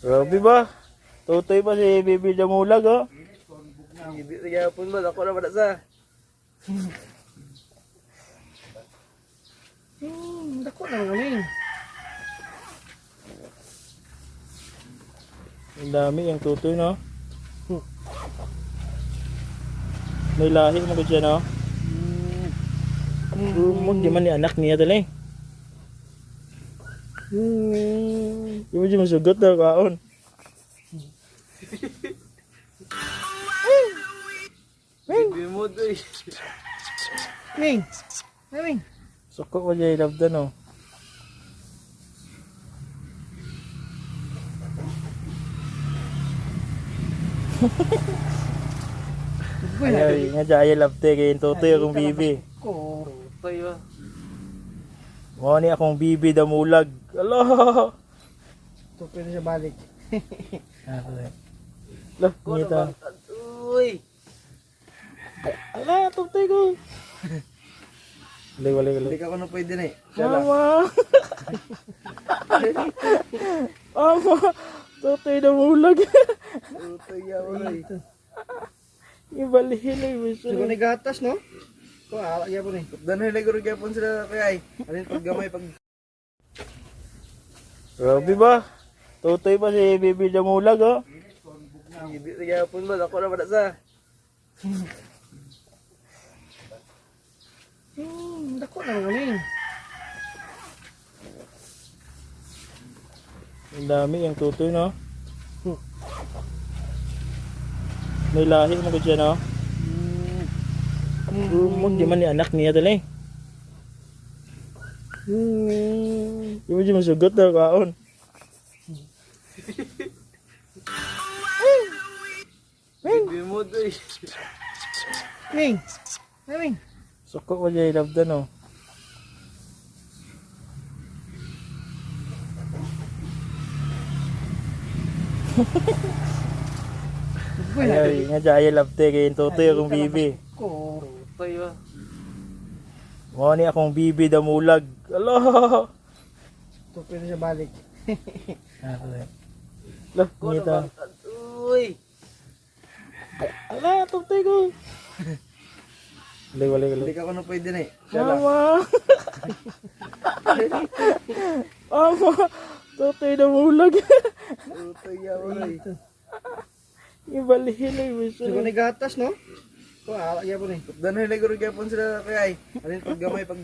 Grabe ba? Tutoy pa si Bibi Jamulag, oh. Hindi na yapon ba? Ako na ba sa? Dako na kami. Ang dami yung tutoy, no? May lahi mo siya, no? Umag di man ni anak niya dali. Di mo siya masugot na kaon. Hindi mo to eh. Ming. Ming. Suko ko siya ilabda, no? Ay, nga dyan ay labte kay tutoy akong Bibi. Ko. Toy ba? Mo ni akong Bibi Damulag. Alo! To pwede siya balik. Lah, ngita. Uy! Ala, tutoy ko. Wala. Hindi ka ko na pwede na eh. Siya lang. Mama! Mama! Tutoy Damulag. Tutoy yaw eh. Ibalihin na yung Siguro ni gatas, no? Ko ala ya po ni. Danoy liguro gyapon sila kay ay. Alin pag gamay pag Grabe ba? Tutoy pa si Bibi Jamulag, oh. hindi na yapon ba? Ako na ba sa? Dako na kami. Ang dami yung tutoy, no? May lahi mo siya, no? Umag di man ni anak niya dali. Di mo siya masugot na kaon. Hindi mo to eh. Ming. Ming. Suko ko siya ilabda, no? Ay, nga dyan ay labte kay tutoy akong Bibi. Ko. Toy ba? Mo ni akong Bibi Damulag. Alo! To pwede siya balik. Lah, Ako na ngita. ba? Uy! Ala, tutoy ko. Wala. Hindi ka ko na pwede na eh. Siya lang. Mama! Mama! Tutoy Damulag. Tutoy yaw eh. Ibalihin na yung Siguro ni gatas, no? Ko ala ya po ni. Danoy liguro gyapon sila kay ay. Alin pag gamay pag